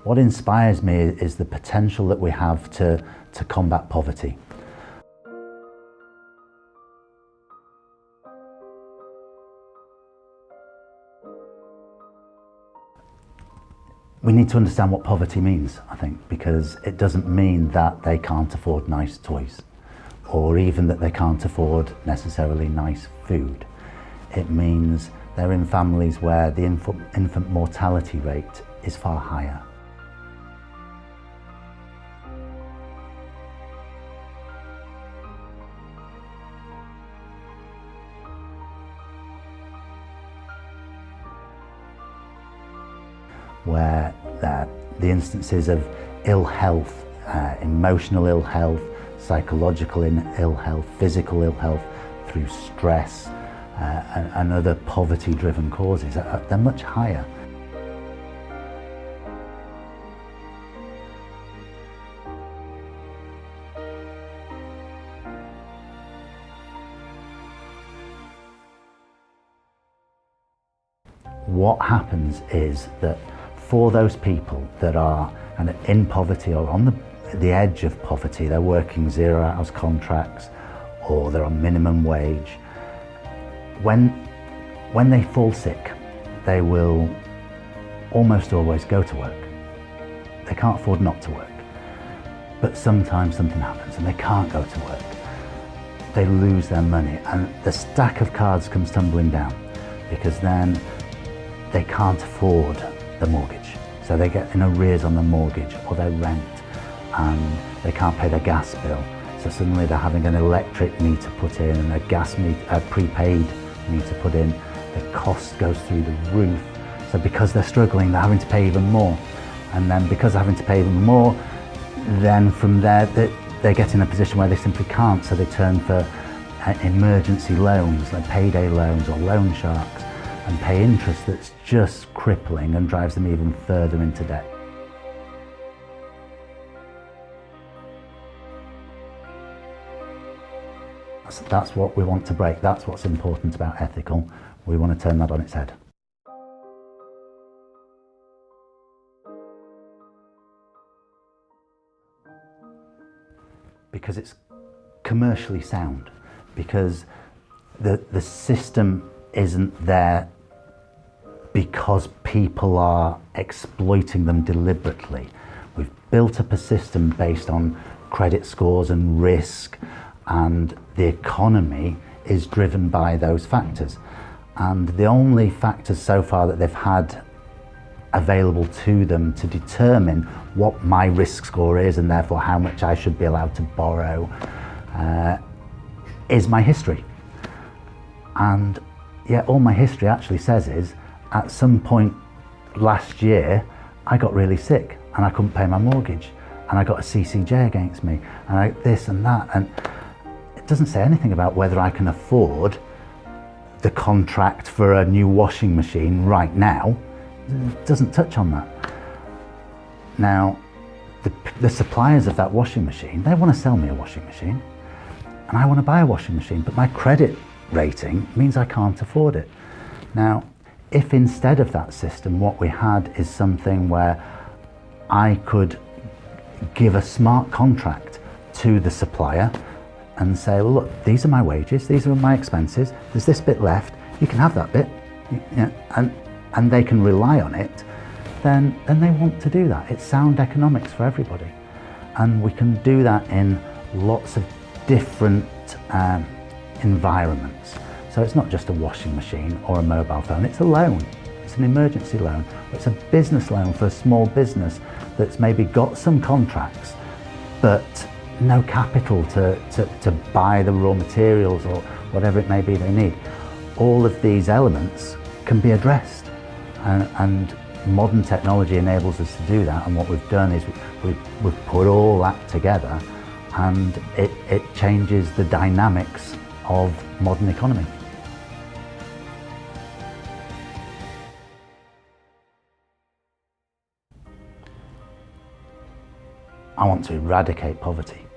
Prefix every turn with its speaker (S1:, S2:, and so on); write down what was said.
S1: What inspires me is the potential that we have to combat poverty. We need to understand what poverty means, I think, because it doesn't mean that they can't afford nice toys, or even that they can't afford necessarily nice food. It means they're in families where the infant mortality rate is far higher. Where the instances of ill health, emotional ill health, psychological ill health, physical ill health through stress and other poverty-driven causes, they're much higher. What happens is that for those people that are in poverty or on the edge of poverty, they're working 0 hours contracts or they're on minimum wage, when they fall sick, they will almost always go to work. They can't afford not to work. But sometimes something happens and they can't go to work. They lose their money and the stack of cards comes tumbling down, because then they can't afford the mortgage. So they get in arrears on the mortgage or their rent, and they can't pay their gas bill. So suddenly they're having an electric meter put in and a gas meter, a prepaid meter put in. The cost goes through the roof. So because they're struggling, they're having to pay even more. And then because they're having to pay even more, then from there they get in a position where they simply can't. So they turn for emergency loans, like payday loans or loan sharks, and pay interest that's just crippling and drives them even further into debt. That's what we want to break. That's what's important about ethical. We want to turn that on its head. Because it's commercially sound, because the system isn't there because people are exploiting them deliberately. We've built up a system based on credit scores and risk, and the economy is driven by those factors. And the only factors so far that they've had available to them to determine what my risk score is and therefore how much I should be allowed to borrow is my history. And yet all my history actually says is, at some point last year, I got really sick and I couldn't pay my mortgage and I got a CCJ against me and this and that. And it doesn't say anything about whether I can afford the contract for a new washing machine right now. It doesn't touch on that. Now, the suppliers of that washing machine, they want to sell me a washing machine and I want to buy a washing machine, but my credit rating means I can't afford it. Now, if instead of that system, what we had is something where I could give a smart contract to the supplier and say, well, look, these are my wages, these are my expenses, there's this bit left, you can have that bit, and they can rely on it, then they want to do that. It's sound economics for everybody. And we can do that in lots of different environments. So it's not just a washing machine or a mobile phone, it's a loan. It's an emergency loan. It's a business loan for a small business that's maybe got some contracts, but no capital to buy the raw materials or whatever it may be they need. All of these elements can be addressed, and modern technology enables us to do that. And what we've done is we've put all that together, and it changes the dynamics of modern economy. I want to eradicate poverty.